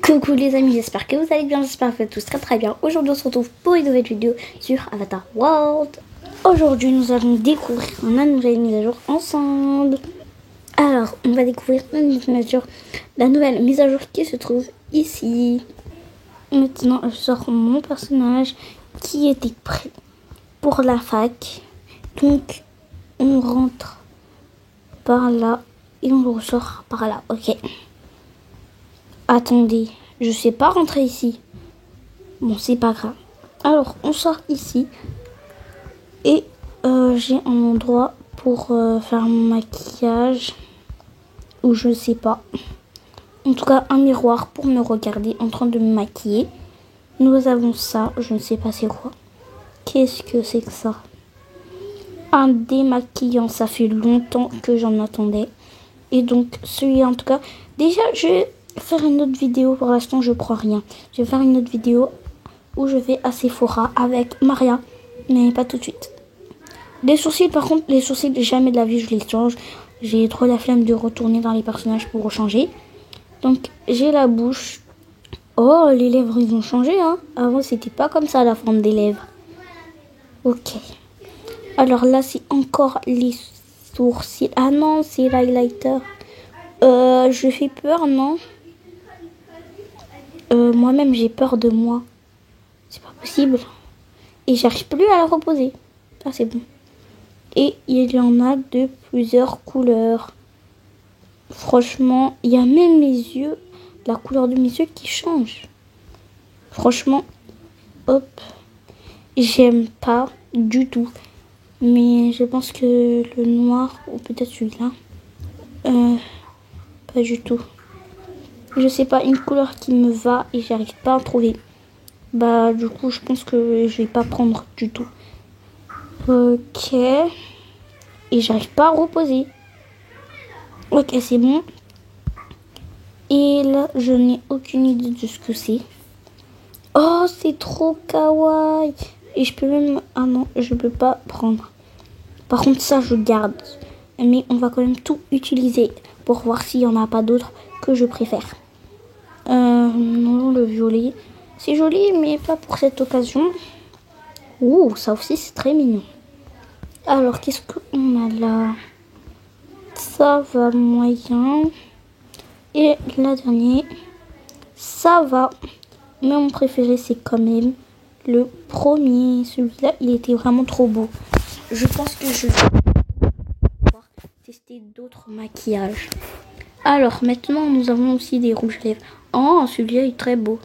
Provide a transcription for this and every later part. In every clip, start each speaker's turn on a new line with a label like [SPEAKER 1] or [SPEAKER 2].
[SPEAKER 1] Coucou les amis, j'espère que vous allez bien, j'espère que vous êtes tous très bien. Aujourd'hui on se retrouve pour une nouvelle vidéo sur Avatar World. Aujourd'hui nous allons découvrir une nouvelle mise à jour ensemble. Alors on va découvrir la nouvelle mise à jour qui se trouve ici. Maintenant je sors mon personnage qui était prêt pour la fac. Donc on rentre par là et on ressort par là, ok. Attendez, je sais pas rentrer ici. Bon, c'est pas grave. Alors, on sort ici. Et j'ai un endroit pour faire mon maquillage. Ou je sais pas. En tout cas, un miroir pour me regarder en train de me maquiller. Nous avons ça. Je ne sais pas c'est quoi. Qu'est-ce que c'est que ça? Un démaquillant. Ça fait longtemps que j'en attendais. Et donc, celui-là, en tout cas. Déjà, je vais faire une autre vidéo. Pour l'instant, je crois rien. Je vais faire une autre vidéo où je vais à Sephora avec Maria. Mais pas tout de suite. Les sourcils, par contre, les sourcils, jamais de la vie, je les change. J'ai trop la flemme de retourner dans les personnages pour changer. Donc, j'ai la bouche. Oh, les lèvres, ils ont changé, hein. Avant, c'était pas comme ça, la forme des lèvres. Ok. Alors là, c'est encore les sourcils. Ah non, c'est l'highlighter. Je fais peur, non? Moi-même, j'ai peur de moi. C'est pas possible. Et j'arrive plus à la reposer. Ah, c'est bon. Et il y en a de plusieurs couleurs. Franchement, il y a même mes yeux, la couleur de mes yeux qui change. Franchement, hop, j'aime pas du tout. Mais je pense que le noir, ou peut-être celui-là, pas du tout. Je sais pas, une couleur qui me va et j'arrive pas à trouver. Bah, du coup, je pense que je vais pas prendre du tout. Ok. Et j'arrive pas à reposer. Ok, c'est bon. Et là, je n'ai aucune idée de ce que c'est. Oh, c'est trop kawaii. Et je peux même... Ah non, je peux pas prendre. Par contre, ça, je garde. Mais on va quand même tout utiliser pour voir s'il y en a pas d'autres que je préfère. Non, le violet. C'est joli, mais pas pour cette occasion. Ouh, ça aussi, c'est très mignon. Alors, qu'est-ce qu'on a là? Ça va moyen. Et la dernière, ça va. Mais mon préféré, c'est quand même le premier. Celui-là, il était vraiment trop beau. Je pense que je vais pouvoir tester d'autres maquillages. Alors, maintenant, nous avons aussi des rouges à lèvres. Oh, celui-là est très beau.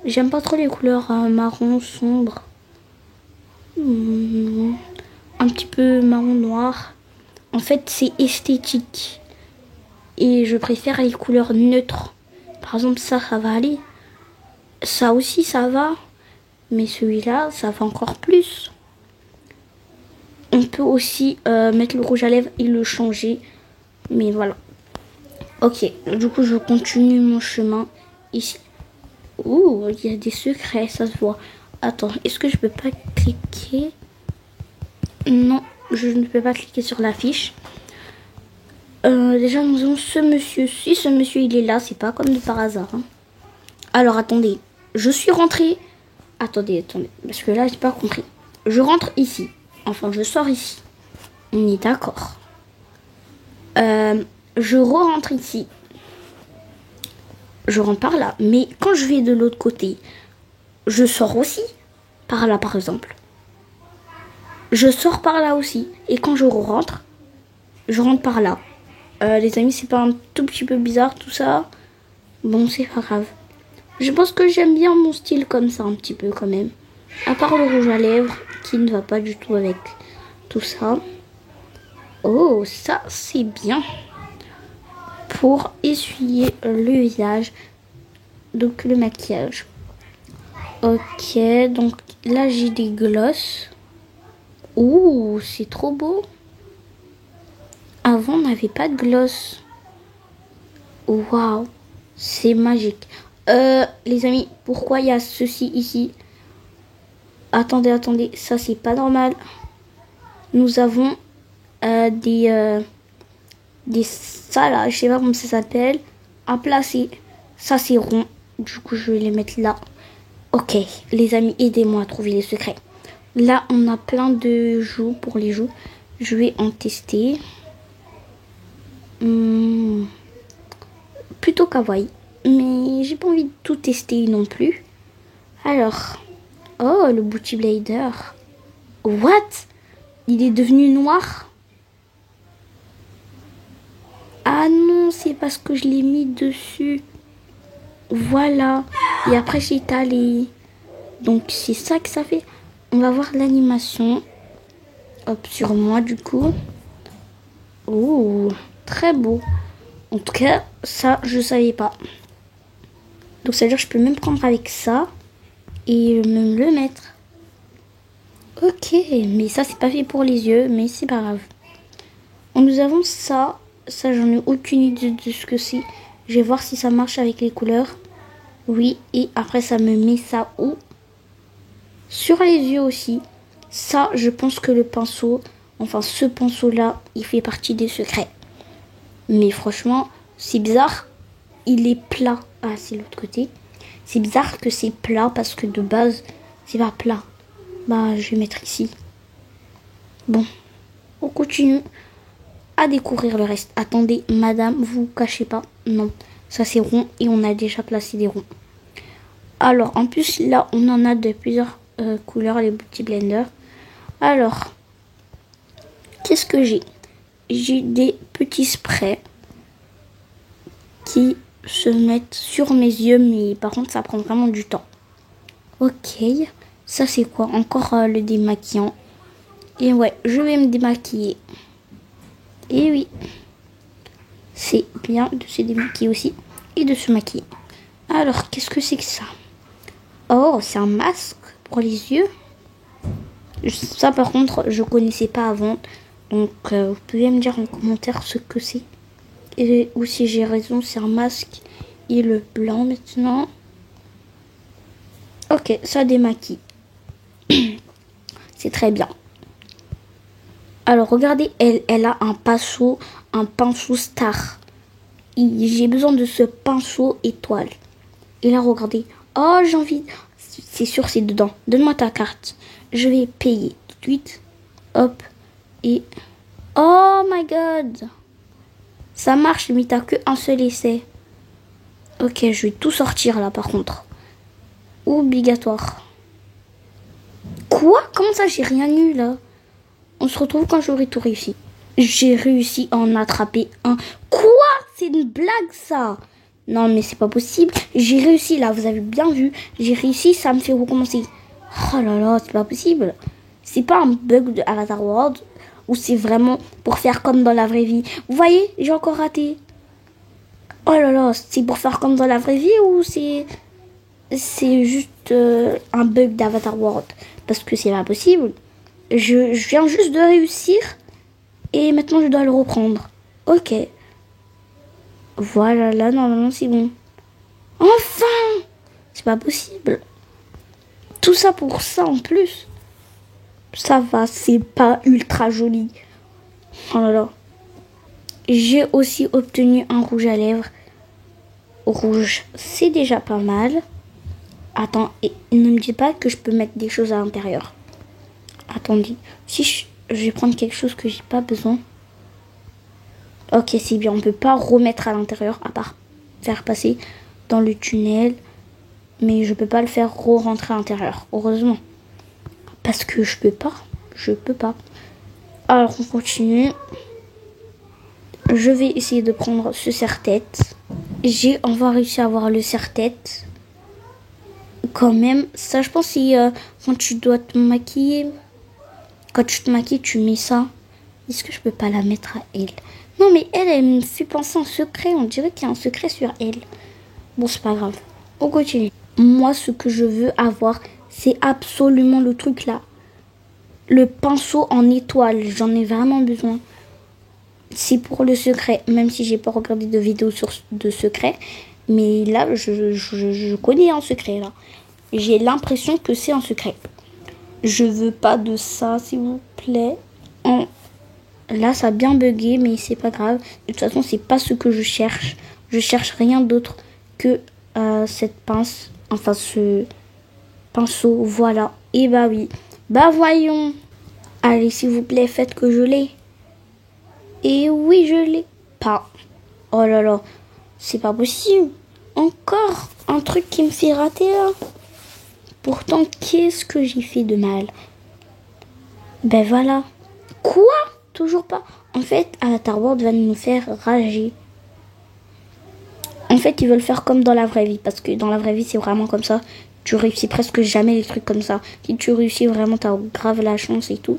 [SPEAKER 1] J'aime pas trop les couleurs marron sombre. Un petit peu marron noir. En fait, c'est esthétique. Et je préfère les couleurs neutres. Par exemple, ça va aller. Ça aussi, ça va. Mais celui-là, ça va encore plus. On peut aussi mettre le rouge à lèvres et le changer. Mais voilà. Ok, du coup, je continue mon chemin ici. Ouh, il y a des secrets, ça se voit. Attends, est-ce que je peux pas cliquer? Non, je ne peux pas cliquer sur l'affiche. Déjà, nous avons ce monsieur. Si ce monsieur, il est là, c'est pas comme de par hasard. Hein. Alors, attendez. Je suis rentrée. Attendez. Parce que là, j'ai pas compris. Je rentre ici. Enfin, je sors ici. On est d'accord. Je re-rentre ici. Je rentre par là. Mais quand je vais de l'autre côté, je sors aussi. Par là, par exemple. Je sors par là aussi. Et quand je rentre, je rentre par là. Les amis, c'est pas un tout petit peu bizarre tout ça? Bon, c'est pas grave. Je pense que j'aime bien mon style comme ça un petit peu quand même. À part le rouge à lèvres qui ne va pas du tout avec tout ça. Oh, ça c'est bien. Pour essuyer le visage. Donc le maquillage. Ok, donc là j'ai des glosses. Ouh, c'est trop beau. Avant on n'avait pas de gloss. Waouh, c'est magique. Les amis, pourquoi il y a ceci ici? Attendez, ça c'est pas normal. Nous avons des ça là, je sais pas comment ça s'appelle, à placer. Ça c'est rond. Du coup, je vais les mettre là. Ok, les amis, aidez-moi à trouver les secrets. Là, on a plein de joues pour les joues. Je vais en tester. Plutôt kawaii. Mais j'ai pas envie de tout tester non plus. Alors. Oh, le Booty Blader. What? Il est devenu noir? Ah non, c'est parce que je l'ai mis dessus. Voilà. Et après, j'ai étalé. Donc, c'est ça que ça fait. On va voir l'animation. Hop, sur moi, du coup. Oh, très beau. En tout cas, ça, je savais pas. Donc, ça veut dire que je peux même prendre avec ça et même le mettre. Ok, mais ça, c'est pas fait pour les yeux, mais c'est pas grave. Nous avons ça. Ça, j'en ai aucune idée de ce que c'est. Je vais voir si ça marche avec les couleurs. Oui, et après, ça me met ça où? Sur les yeux aussi. Ça, je pense que le pinceau, enfin ce pinceau-là, il fait partie des secrets. Mais franchement, c'est bizarre. Il est plat. Ah, c'est l'autre côté. C'est bizarre que c'est plat parce que de base, c'est pas plat. Bah, je vais mettre ici. Bon, on continue à découvrir le reste. Attendez, madame, vous cachez pas. Non, ça c'est rond et on a déjà placé des ronds. Alors, en plus, là, on en a de plusieurs couleurs, les Beauty Blender. Alors, qu'est-ce que j'ai? J'ai des petits sprays qui se mettent sur mes yeux, mais par contre, ça prend vraiment du temps. Ok, ça c'est quoi? Encore le démaquillant. Et ouais, je vais me démaquiller. Et oui, c'est bien de se démaquiller aussi et de se maquiller. Alors, qu'est-ce que c'est que ça? Oh, c'est un masque pour les yeux. Ça, par contre, je connaissais pas avant. Donc, vous pouvez me dire en commentaire ce que c'est. Et, ou si j'ai raison, c'est un masque. Et le blanc maintenant. Ok, ça démaquille. C'est très bien. Alors, regardez, elle a un pinceau star. J'ai besoin de ce pinceau étoile. Et là, regardez. Oh, j'ai envie. C'est sûr, c'est dedans. Donne-moi ta carte. Je vais payer tout de suite. Hop. Et... Oh my god. Ça marche, mais t'as qu'un seul essai. Ok, je vais tout sortir là, par contre. Obligatoire. Quoi? Comment ça, j'ai rien eu là? On se retrouve quand j'aurai tout réussi. J'ai réussi à en attraper un. Quoi? C'est une blague ça? Non mais c'est pas possible. J'ai réussi là, vous avez bien vu. J'ai réussi, ça me fait recommencer. Oh là là, c'est pas possible. C'est pas un bug de Avatar World ou c'est vraiment pour faire comme dans la vraie vie. Vous voyez, j'ai encore raté. Oh là là, c'est pour faire comme dans la vraie vie ou c'est juste un bug d'Avatar World? Parce que c'est pas possible. Je viens juste de réussir et maintenant je dois le reprendre. Ok. Voilà, là, normalement, c'est bon. Enfin! C'est pas possible. Tout ça pour ça, en plus. Ça va, c'est pas ultra joli. Oh là là. J'ai aussi obtenu un rouge à lèvres. Rouge, c'est déjà pas mal. Attends, et ne me dis pas que je peux mettre des choses à l'intérieur. Attendez. Si je vais prendre quelque chose que j'ai pas besoin. Ok, c'est bien. On peut pas remettre à l'intérieur à part faire passer dans le tunnel. Mais je peux pas le faire re-rentrer à l'intérieur. Heureusement. Parce que je peux pas. Je peux pas. Alors, on continue. Je vais essayer de prendre ce serre-tête. J'ai enfin réussi à avoir le serre-tête. Quand même. Ça, je pense, c'est quand tu dois te maquiller. Quand tu te maquilles, tu mets ça. Est-ce que je peux pas la mettre à elle? Non, mais elle me fait penser à un secret. On dirait qu'il y a un secret sur elle. Bon, c'est pas grave. On continue. Moi, ce que je veux avoir, c'est absolument le truc là. Le pinceau en étoile. J'en ai vraiment besoin. C'est pour le secret. Même si j'ai pas regardé de vidéo de secret. Mais là, je connais un secret là. J'ai l'impression que c'est un secret. Je veux pas de ça, s'il vous plaît. Là, ça a bien bugué, mais c'est pas grave. De toute façon, c'est pas ce que je cherche. Je cherche rien d'autre que cette pince, enfin ce pinceau, voilà. Et bah oui, bah voyons. Allez, s'il vous plaît, faites que je l'ai. Et oui, je l'ai pas. Oh là là, c'est pas possible. Encore un truc qui me fait rater là. Pourtant, qu'est-ce que j'ai fait de mal? Ben voilà. Quoi? Toujours pas. En fait, Avatar World va nous faire rager. En fait, ils veulent faire comme dans la vraie vie. Parce que dans la vraie vie, c'est vraiment comme ça. Tu réussis presque jamais les trucs comme ça. Si tu réussis vraiment, t'as grave la chance et tout.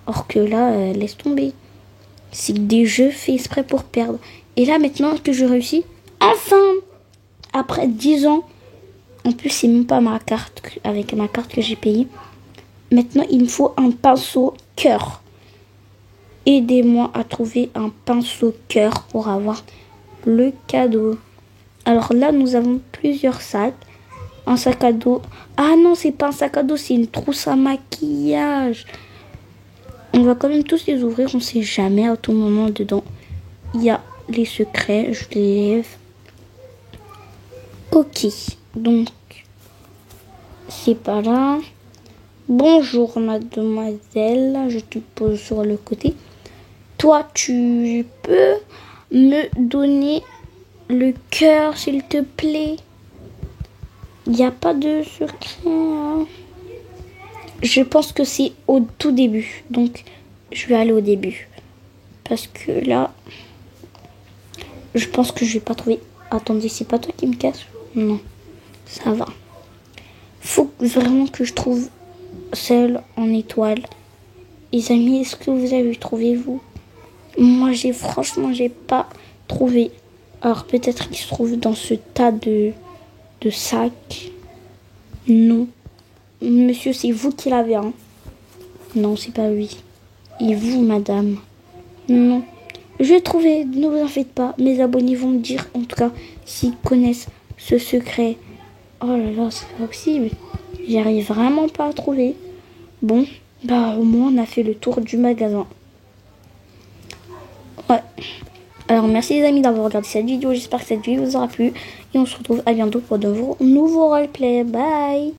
[SPEAKER 1] Or que là, laisse tomber. C'est des jeux faits exprès pour perdre. Et là, maintenant que je réussis, enfin, après 10 ans, en plus, c'est même pas ma carte, avec ma carte que j'ai payée. Maintenant, il me faut un pinceau cœur. Aidez-moi à trouver un pinceau cœur pour avoir le cadeau. Alors là, nous avons plusieurs sacs. Un sac à dos. Ah non, c'est pas un sac à dos, c'est une trousse à maquillage. On va quand même tous les ouvrir, on sait jamais à tout moment dedans. Il y a les secrets, je les lève. Ok, donc c'est pas là. Bonjour mademoiselle, je te pose sur le côté. Toi, tu peux me donner le cœur, s'il te plaît? Il n'y a pas de secret. Hein. Je pense que c'est au tout début. Donc, je vais aller au début. Parce que là, je pense que je vais pas trouver. Attendez, c'est pas toi qui me casse? Non, ça va. Faut vraiment que je trouve celle en étoile. Les amis, est-ce que vous avez trouvé, vous? Moi, franchement, j'ai pas trouvé. Alors, peut-être qu'il se trouve dans ce tas de sacs. Non. Monsieur, c'est vous qui l'avez, hein? Non, c'est pas lui. Et vous, madame? Non. Je vais trouver, ne vous en faites pas. Mes abonnés vont me dire, en tout cas, s'ils connaissent ce secret. Oh là là, c'est pas possible. J'arrive vraiment pas à trouver. Bon, bah au moins on a fait le tour du magasin. Ouais. Alors merci les amis d'avoir regardé cette vidéo. J'espère que cette vidéo vous aura plu. Et on se retrouve à bientôt pour de nouveaux roleplay. Bye!